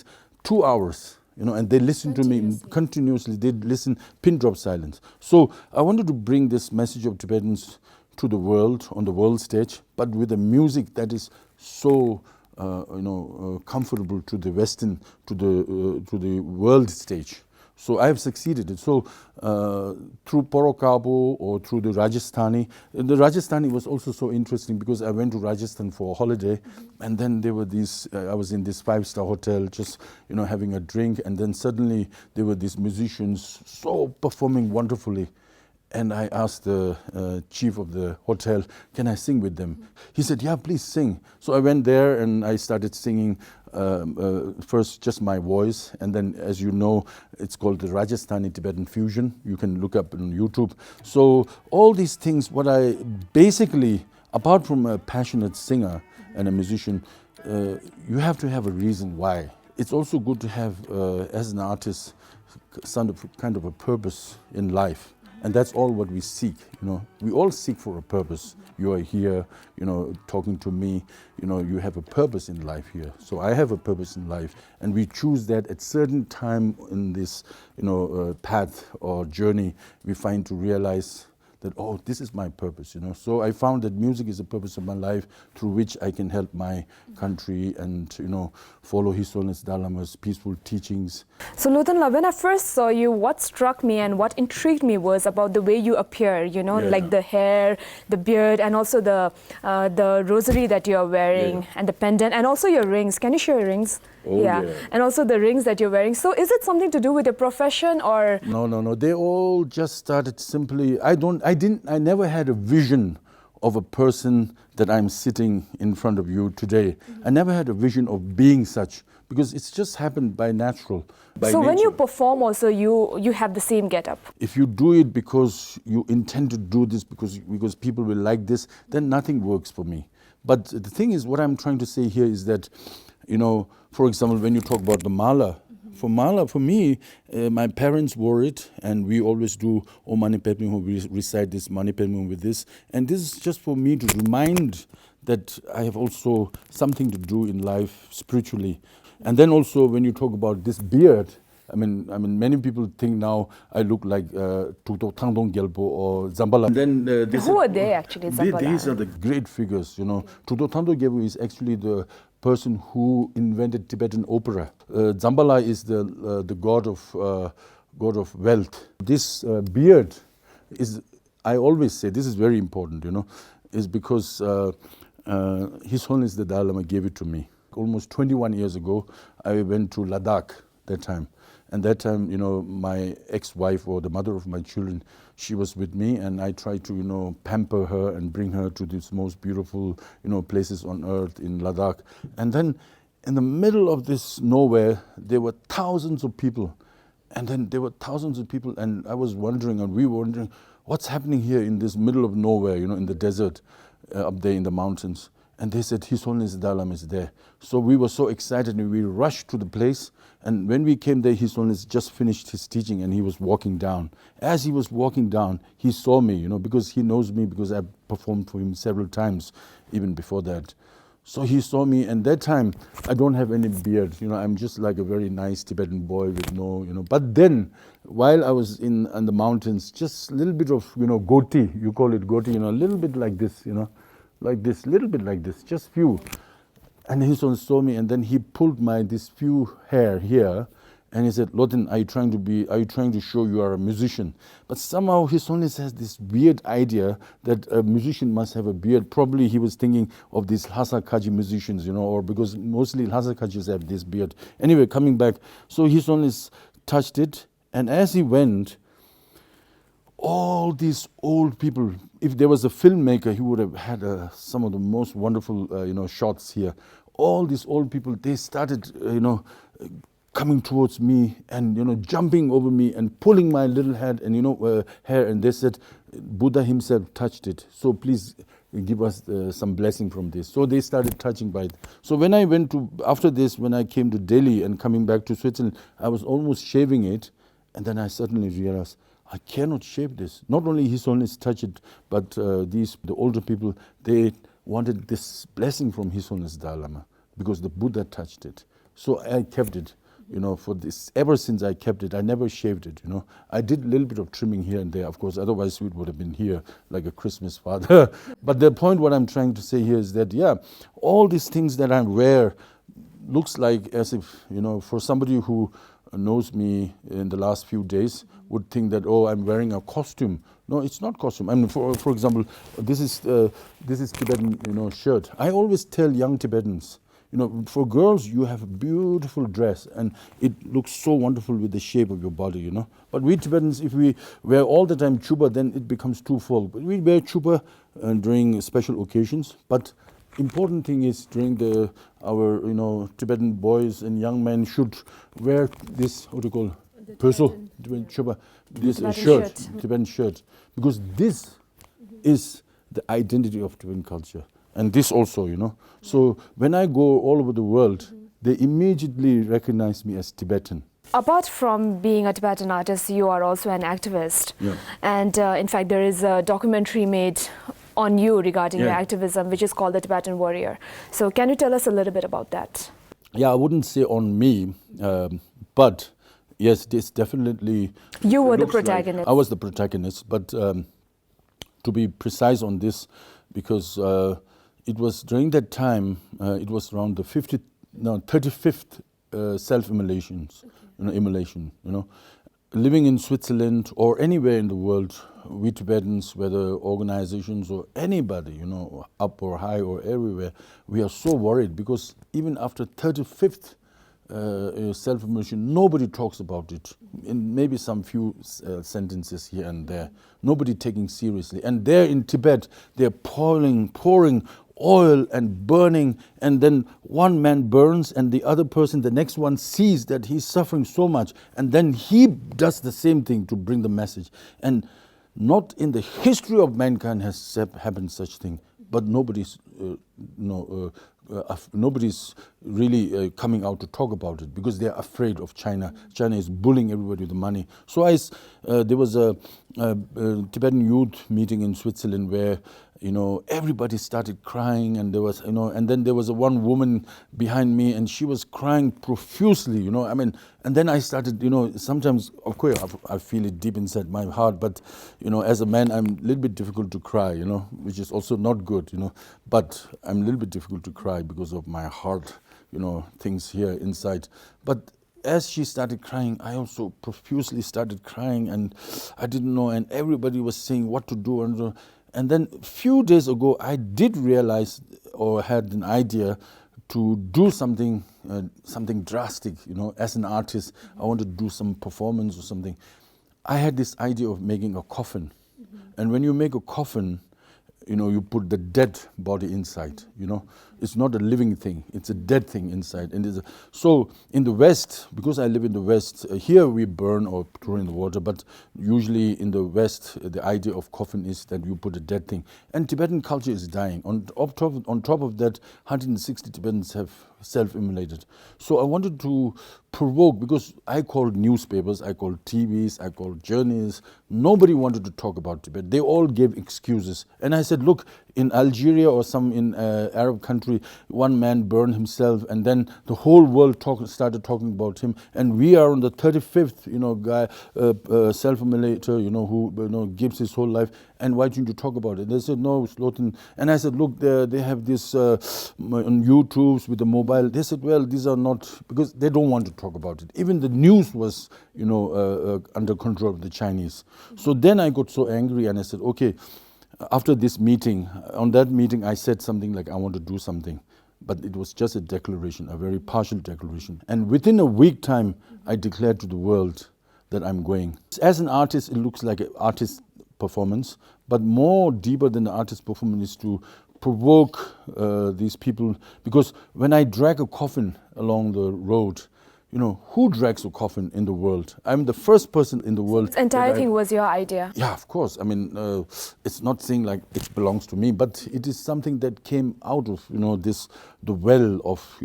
2 hours, and they listen to me continuously. They listen, pin drop silence. So I wanted to bring this message of Tibetans to the world, on the world stage, but with a music that is so, comfortable to the Western, to the world stage. So I have succeeded. So through Porokabo or through the Rajasthani was also so interesting, because I went to Rajasthan for a holiday, and then there were these, I was in this 5-star hotel just, having a drink, and then suddenly there were these musicians so performing wonderfully. And I asked the chief of the hotel, can I sing with them? He said, yeah, please sing. So I went there and I started singing first just my voice. And then, as you know, it's called the Rajasthani Tibetan Fusion. You can look up on YouTube. So all these things, what I basically, apart from a passionate singer and a musician, you have to have a reason why. It's also good to have, as an artist, kind of a purpose in life. And that's all what we seek, We all seek for a purpose. You are here, talking to me, you have a purpose in life here. So I have a purpose in life, and we choose that at certain time in this, path or journey, we find to realize that, oh, this is my purpose, So I found that music is the purpose of my life through which I can help my country and, follow His Holiness Dalai Lama's peaceful teachings. So Loten, when I first saw you, what struck me and what intrigued me was about the way you appear, like the hair, the beard, and also the rosary that you're wearing, and the pendant, and also your rings. Can you show your rings? Oh, yeah. And also the rings that you're wearing. So is it something to do with your profession or? No. They all just started simply. I never had a vision of a person that I'm sitting in front of you today. I never had a vision of being such, because it's just happened by natural. By so nature. When you perform also, you have the same get-up? If you do it because you intend to do this because people will like this, then nothing works for me. But the thing is, what I'm trying to say here is that, for example, when you talk about the mala, for me, my parents wore it, and we always do Om Mani Padme Hum. We recite this Mani Padme Hum with this, and this is just for me to remind that I have also something to do in life spiritually. And then also, when you talk about this beard, I mean, many people think now I look like Tuto Tangdong Gyalpo or Zambala. And then who are they actually? Zambala? These are the great figures. Tuto Tangdong Gyalpo is actually the person who invented Tibetan opera. Zambala is the god of wealth. This beard is, I always say, this is very important. Is because His Holiness the Dalai Lama gave it to me. Almost 21 years ago, I went to Ladakh that time. And that time, my ex-wife, or the mother of my children, she was with me, and I tried to, pamper her and bring her to these most beautiful, places on earth in Ladakh. And then in the middle of this nowhere, there were thousands of people. And then there were thousands of people, and I was wondering, and we were wondering, what's happening here in this middle of nowhere, in the desert, up there in the mountains. And they said, His Holiness Dalai Lama is there. So we were so excited, and we rushed to the place. And when we came there, His Holiness just finished his teaching, and he was walking down. As he was walking down, he saw me, because he knows me, because I performed for him several times, even before that. So he saw me, and that time, I don't have any beard. I'm just like a very nice Tibetan boy with no, But then, while I was in the mountains, just a little bit of, goti, you call it goti, a little bit like this, like this, little bit like this, just few. And His Holiness saw me, and then he pulled this few hair here, and he said, Loten, are you trying to show you are a musician? But somehow His Holiness has this weird idea that a musician must have a beard. Probably he was thinking of these Lhasa Kaji musicians, or because mostly Lhasa Kajis have this beard. Anyway, coming back, so His Holiness touched it, and as he went, all these old people, if there was a filmmaker, he would have had some of the most wonderful, shots here. All these old people, they started, coming towards me and, jumping over me and pulling my little head and, hair. And they said, Buddha himself touched it. So please give us some blessing from this. So they started touching by it. So when I after this, when I came to Delhi and coming back to Switzerland, I was almost shaving it. And then I suddenly realized, I cannot shave this. Not only His Holiness touched it, but the older people, they wanted this blessing from His Holiness Dalai Lama because the Buddha touched it. So I kept it, for this. Ever since I kept it, I never shaved it, I did a little bit of trimming here and there, of course, otherwise it would have been here like a Christmas father. But the point what I'm trying to say here is that, all these things that I wear looks like as if, for somebody who knows me in the last few days would think that, oh, I'm wearing a costume. No, it's not costume. I mean, for example, this is Tibetan, shirt. I always tell young Tibetans, for girls, you have a beautiful dress and it looks so wonderful with the shape of your body, But we Tibetans, if we wear all the time chupa, then it becomes too full. But we wear chupa during special occasions. But important thing is during our Tibetan boys and young men should wear this, what do you call, this shirt, Tibetan shirt, because this is the identity of Tibetan culture. And this also, So when I go all over the world, they immediately recognize me as Tibetan. Apart from being a Tibetan artist, you are also an activist. Yeah. And in fact, there is a documentary made on you regarding your activism, which is called The Tibetan Warrior. So can you tell us a little bit about that? Yeah, I wouldn't say on me, but yes, this definitely... You were the protagonist. I was the protagonist, but to be precise on this, because it was during that time, it was around the 35th self-immolations, immolation, Living in Switzerland or anywhere in the world, we Tibetans, whether organizations or anybody, up or high or everywhere, we are so worried because even after 35th self-immolation, nobody talks about it. In maybe some few sentences here and there, nobody taking seriously. And there in Tibet, they're pouring oil and burning, and then one man burns and the other person, the next one, sees that he's suffering so much, and then he does the same thing to bring the message. And not in the history of mankind has happened such thing, but nobody's really coming out to talk about it because they're afraid of China. China is bullying everybody with the money. So there was a Tibetan youth meeting in Switzerland where everybody started crying, and there was and then there was a one woman behind me, and she was crying profusely, and then I started, sometimes, of course, I feel it deep inside my heart, but as a man, I'm a little bit difficult to cry, which is also not good, but I'm a little bit difficult to cry because of my heart, things here inside. But as she started crying, I also profusely started crying, and I didn't know, and everybody was saying what to do. And then a few days ago, I did realize or had an idea to do something drastic, as an artist. I wanted to do some performance or something. I had this idea of making a coffin. And when you make a coffin, you put the dead body inside, It's not a living thing, it's a dead thing inside. And so in the West, because I live in the West, here we burn or throw in the water, but usually in the West, the idea of coffin is that you put a dead thing. And Tibetan culture is dying. On top of that, 160 Tibetans have self-immolated. So I wanted to provoke, because I called newspapers, I called TVs, I called journalists. Nobody wanted to talk about Tibet. They all gave excuses. And I said, look, in Algeria or some in Arab country, one man burned himself, and then the whole world started talking about him. And we are on the 35th, guy, self-immolator, who gives his whole life. And why don't you talk about it? They said, no, it's Loten. And I said, look, they have this on YouTube with the mobile. They said, well, these are not, because they don't want to talk about it. Even the news was, under control of the Chinese. So then I got so angry, and I said, okay, after this meeting, on that meeting, I said something like, I want to do something. But it was just a declaration, a very partial declaration. And within a week time, I declared to the world that I'm going. As an artist, it looks like an artist performance, but more deeper than the artist performance is to provoke these people. Because when I drag a coffin along the road, who drags a coffin in the world? I'm the first person in the world. This entire thing was your idea? Yeah, of course. I mean, it's not saying like it belongs to me, but it is something that came out of, the well of,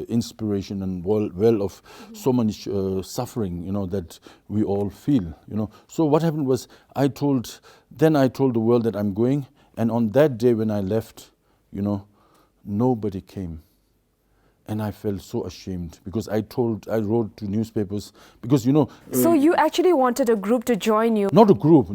inspiration and well of so much suffering, that we all feel, So what happened was I told the world that I'm going, and on that day when I left, nobody came. And I felt so ashamed because I wrote to newspapers because, So you actually wanted a group to join you? Not a group.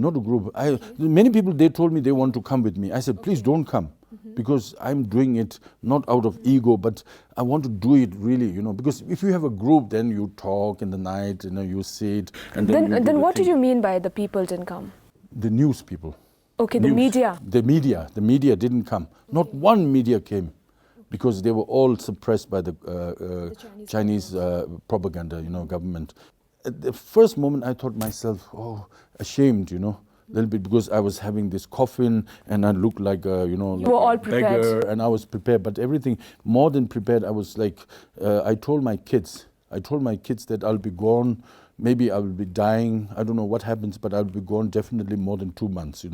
Many people, they told me they want to come with me. I said, please don't come because I'm doing it not out of ego, but I want to do it really, because if you have a group, then you talk in the night, you sit. And then what did you mean by the people didn't come? The news people. Okay, the media. The media didn't come. Not one media came. Because they were all suppressed by the Chinese propaganda, government. At the first moment, I thought myself, ashamed, a little bit, because I was having this coffin and I looked like, you were all prepared. Beggar, and I was prepared. But everything more than prepared. I was like, I told my kids that I'll be gone. Maybe I will be dying. I don't know what happens, but I'll be gone definitely more than 2 months,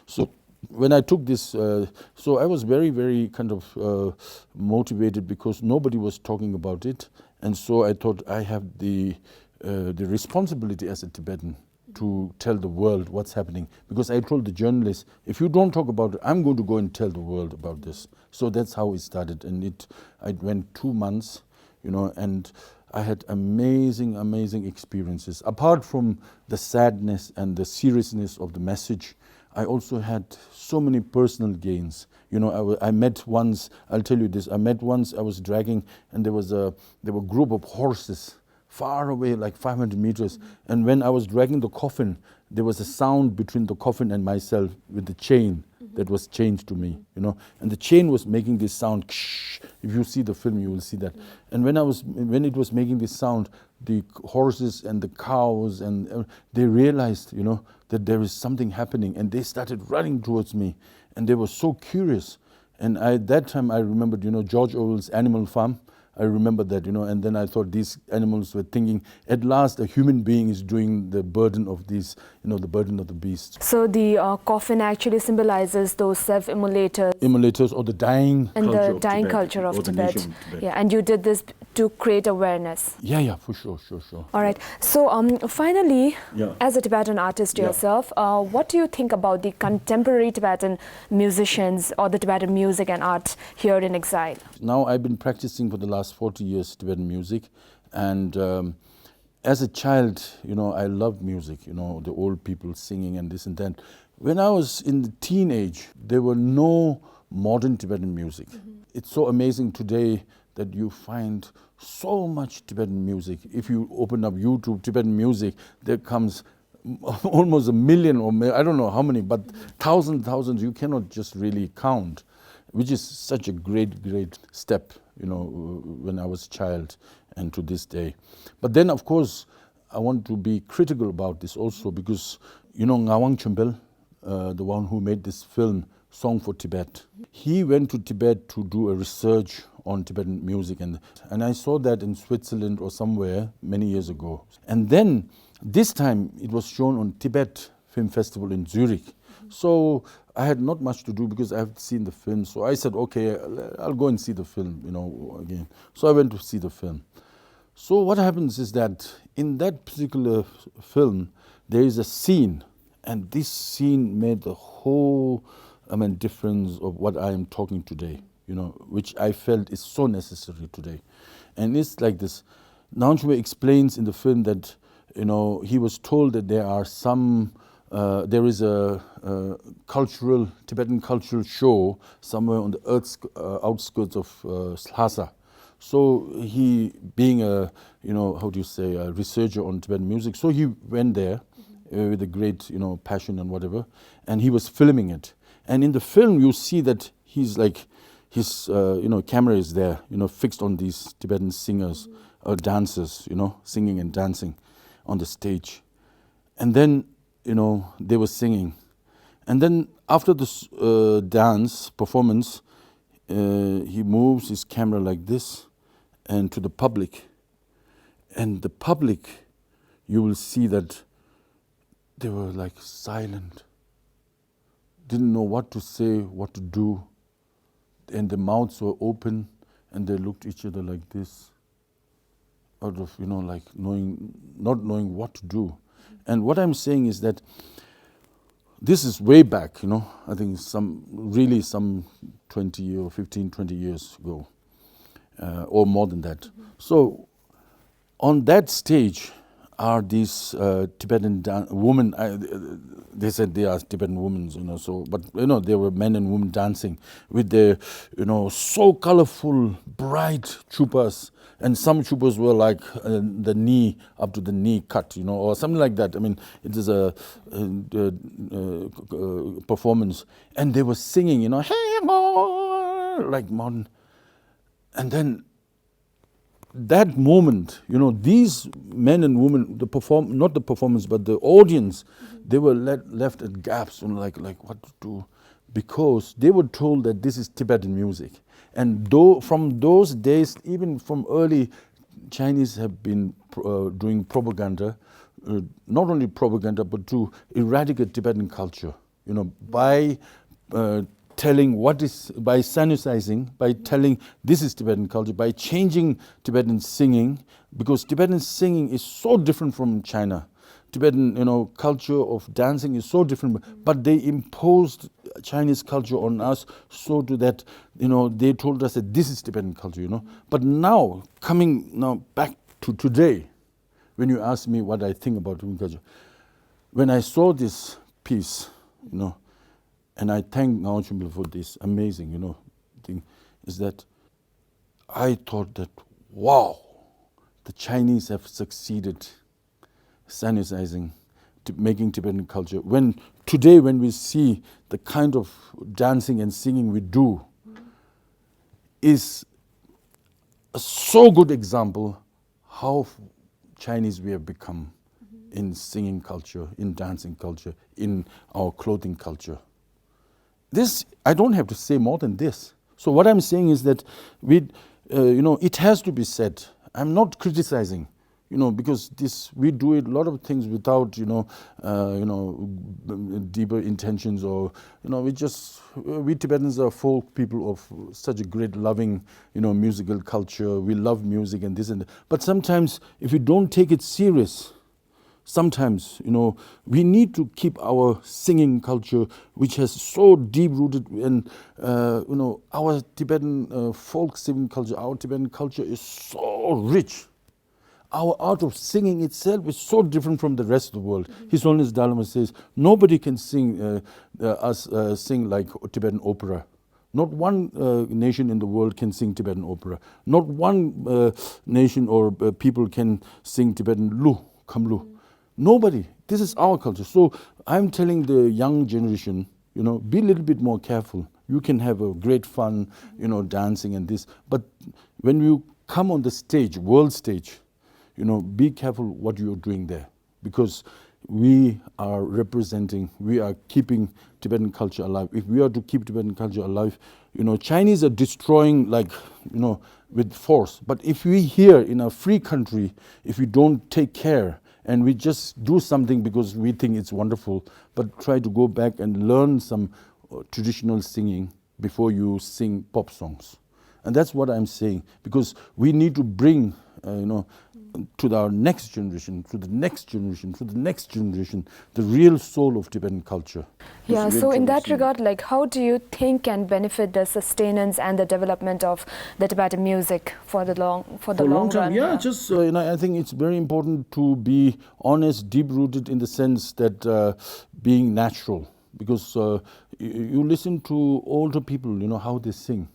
So when I took this, so I was very, very kind of motivated because nobody was talking about it. And so I thought I have the the responsibility as a Tibetan to tell the world what's happening. Because I told the journalists, if you don't talk about it, I'm going to go and tell the world about this. So that's how it started. And I went 2 months, and I had amazing experiences. Apart from the sadness and the seriousness of the message, I also had so many personal gains. I met once, I'll tell you this, I was dragging, and there were a group of horses far away, like 500 meters. And when I was dragging the coffin, there was a sound between the coffin and myself with the chain that was chained to me, and the chain was making this sound. If you see the film, you will see that. And when it was making this sound, the horses and the cows, and they realized, that there is something happening, and they started running towards me, and they were so curious. And at that time, I remembered, George Orwell's Animal Farm. I remember that, and then I thought these animals were thinking, at last a human being is doing the burden of these, the burden of the beasts. So the coffin actually symbolizes those self-immolators. Immolators, or the dying and culture the of dying Tibet, culture of or the Tibet. nation of Tibet. Yeah, and you did this to create awareness. Yeah, for sure. All right. So finally, Yeah. as a Tibetan artist Yeah. yourself, what do you think about the contemporary Tibetan musicians or the Tibetan music and art here in exile? Now I've been practicing for the last 40 years Tibetan music, and as a child, I loved music, the old people singing and this and that. When I was in the teenage, there were no modern Tibetan music. It's so amazing today that you find so much Tibetan music. If you open up YouTube, Tibetan music, there comes almost 1 million, or I don't know how many, but thousands, you cannot just really count, which is such a great step, when I was a child and to this day. But then, of course, I want to be critical about this also, because, Ngawang Chumbel, the one who made this film, Song for Tibet, he went to Tibet to do a research on Tibetan music, and I saw that in Switzerland or somewhere many years ago. And then this time it was shown on Tibet Film Festival in Zurich. So I had not much to do because I have seen the film. So I said, okay, I'll go and see the film, again. So I went to see the film. So what happens is that in that particular film, there is a scene, and this scene made the whole difference of what I am talking today, which I felt is so necessary today. And it's like this. Naunchwe explains in the film that, he was told that there is a Tibetan cultural show somewhere on the outskirts of Lhasa. So he, being a researcher on Tibetan music, so he went there with a great, passion and whatever, and he was filming it. And in the film, you see that he's like, his camera is there, fixed on these Tibetan singers or dancers, singing and dancing on the stage. And then, they were singing. And then after this dance performance, he moves his camera like this and to the public. And the public, you will see that they were like silent, didn't know what to say, what to do. And the mouths were open, and they looked at each other like this, out of, like not knowing what to do. And what I'm saying is that this is way back, I think some 20 or 15, 20 years ago, or more than that. So on that stage are these Tibetan women. They said they are Tibetan women, so, but they were men and women dancing with their, so colorful, bright chupas, and some chupas were like the knee, up to the knee cut, or something like that. I mean, it is a performance, and they were singing, hey, like modern, and then that moment, these men and women, not the performance, but the audience, they were left at gaps, like what to do, because they were told that this is Tibetan music. And from those days, even from early, Chinese have been doing propaganda, not only propaganda, but to eradicate Tibetan culture, by telling by sanitizing, by telling this is Tibetan culture, by changing Tibetan singing, because Tibetan singing is so different from China. Tibetan, culture of dancing is so different, but they imposed Chinese culture on us so to that, they told us that this is Tibetan culture, But now, coming back to today, when you ask me what I think about Tibetan culture, when I saw this piece, and I thank Ngao Chumbel for this amazing, thing, is that I thought that, wow, the Chinese have succeeded sanitizing, making Tibetan culture. Today when we see the kind of dancing and singing we do, is a so good example how Chinese we have become in singing culture, in dancing culture, in our clothing culture. This, I don't have to say more than this. So what I'm saying is that it has to be said. I'm not criticizing, because we do it a lot of things without, deeper intentions, or, we Tibetans are folk people of such a great loving, musical culture. We love music and this and that. But sometimes if you don't take it serious, sometimes, we need to keep our singing culture, which has so deep-rooted, and, our Tibetan folk singing culture, our Tibetan culture is so rich. Our art of singing itself is so different from the rest of the world. His Holiness Dalai Lama says, nobody can sing sing like Tibetan opera. Not one nation in the world can sing Tibetan opera. Not one nation or people can sing Tibetan lu, kamlu. Nobody. This is our culture. So I'm telling the young generation, be a little bit more careful. You can have a great fun, dancing and this. But when you come on the stage, world stage, be careful what you're doing there. Because we are representing, we are keeping Tibetan culture alive. If we are to keep Tibetan culture alive, Chinese are destroying with force. But if we here in a free country, if we don't take care, and we just do something because we think it's wonderful, but try to go back and learn some traditional singing before you sing pop songs. And that's what I'm saying, because we need to bring, to our next generation, to the next generation, to the next generation, the real soul of Tibetan culture. Yeah, so in that regard, how do you think can benefit the sustenance and the development of the Tibetan music for the long time? run? Yeah, just I think it's very important to be honest, deep-rooted in the sense that being natural, because you listen to older people, how they sing.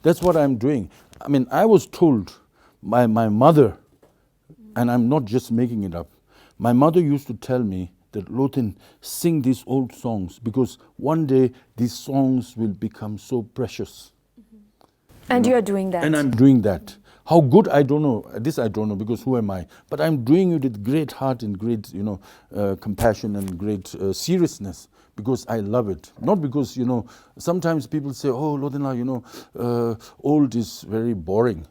That's what I'm doing. I mean, I was told by my mother, and I'm not just making it up. My mother used to tell me that, Loten, sing these old songs, because one day these songs will become so precious. And you are doing that. And I'm doing that. How good, I don't know. This I don't know, because who am I? But I'm doing it with great heart and great, compassion and great seriousness, because I love it. Not because, sometimes people say, oh, Loten, old is very boring.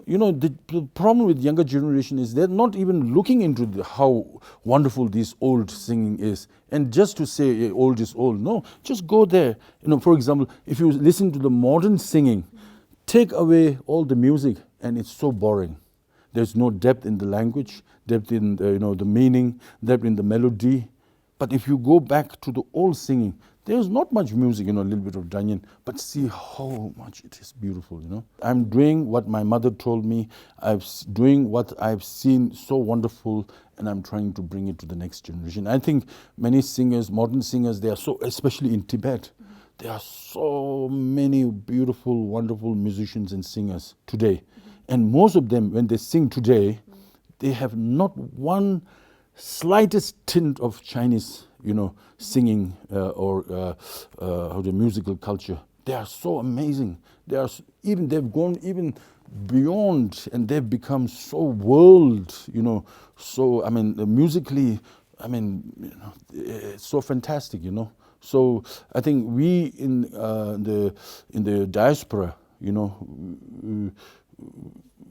The problem with younger generation is they're not even looking into how wonderful this old singing is. And just to say old is old, no, just go there. For example, if you listen to the modern singing, take away all the music and it's so boring. There's no depth in the language, depth in the meaning, depth in the melody. But if you go back to the old singing, there's not much music, a little bit of Danyan, but see how much it is beautiful, I'm doing what my mother told me. I'm doing what I've seen so wonderful, and I'm trying to bring it to the next generation. I think many singers, modern singers, they are so, especially in Tibet, there are so many beautiful, wonderful musicians and singers today. And most of them, when they sing today, they have not one slightest tint of Chinese, singing or the musical culture. They are so amazing. They've gone even beyond, and they've become so world, so, musically, it's so fantastic, So I think we in the diaspora,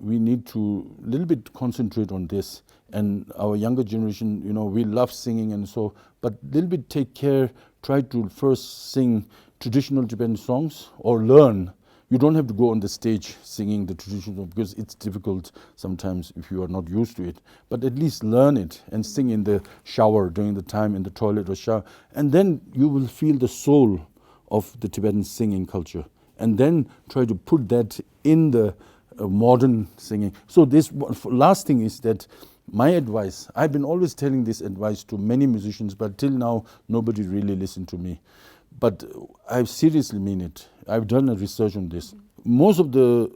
we need to a little bit concentrate on this. And our younger generation, we love singing and so, but a little bit take care, try to first sing traditional Tibetan songs or learn. You don't have to go on the stage singing the traditional, because it's difficult sometimes if you are not used to it. But at least learn it and sing in the shower, during the time in the toilet or shower. And then you will feel the soul of the Tibetan singing culture. And then try to put that in the modern singing. So this last thing is that my advice, I've been always telling this advice to many musicians, but till now nobody really listened to me. But I seriously mean it. I've done a research on this. Most of the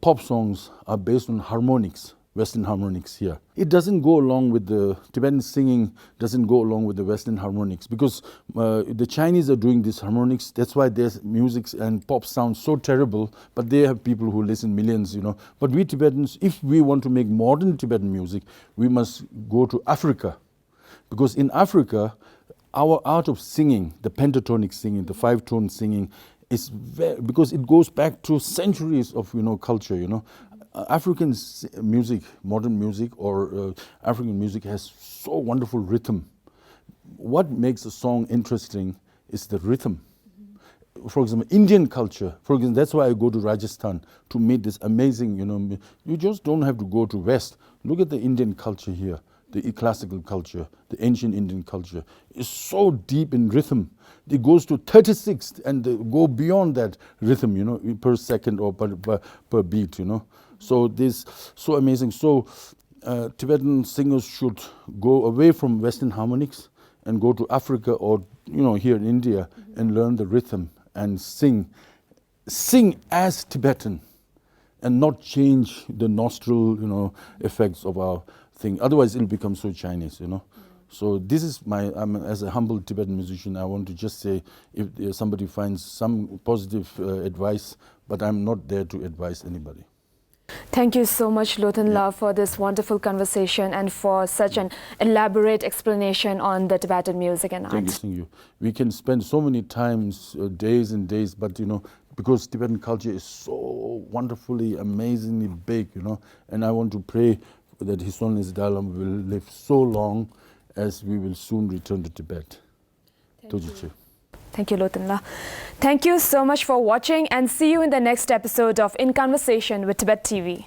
pop songs are based on harmonics, Western harmonics here. It doesn't go along with the Tibetan singing, doesn't go along with the Western harmonics, because the Chinese are doing these harmonics. That's why their music and pop sound so terrible, but they have people who listen, millions, you know. But we Tibetans, if we want to make modern Tibetan music, we must go to Africa, because in Africa, our art of singing, the pentatonic singing, the five-tone singing, is very, because it goes back to centuries of culture. African music, modern music, or African music has so wonderful rhythm. What makes a song interesting is the rhythm. For example, Indian culture. For example, that's why I go to Rajasthan to meet this amazing. You just don't have to go to West. Look at the Indian culture here. The classical culture, the ancient Indian culture, is so deep in rhythm. It goes to 36 and they go beyond that rhythm, per second or per beat, So this so amazing. So Tibetan singers should go away from Western harmonics and go to Africa or here in India and learn the rhythm and sing as Tibetan, and not change the nostril, effects of our thing. Otherwise, it'll become so Chinese, So this is as a humble Tibetan musician, I want to just say, if somebody finds some positive advice, but I'm not there to advise anybody. Thank you so much, Loten La, for this wonderful conversation and for such an elaborate explanation on the Tibetan music and art. Thank you. We can spend so many times, days and days, but because Tibetan culture is so wonderfully, amazingly big, and I want to pray that His Holiness Dalai Lama will live so long as we will soon return to Tibet. Thank you, Loten La. Thank you so much for watching, and see you in the next episode of In Conversation with Tibet TV.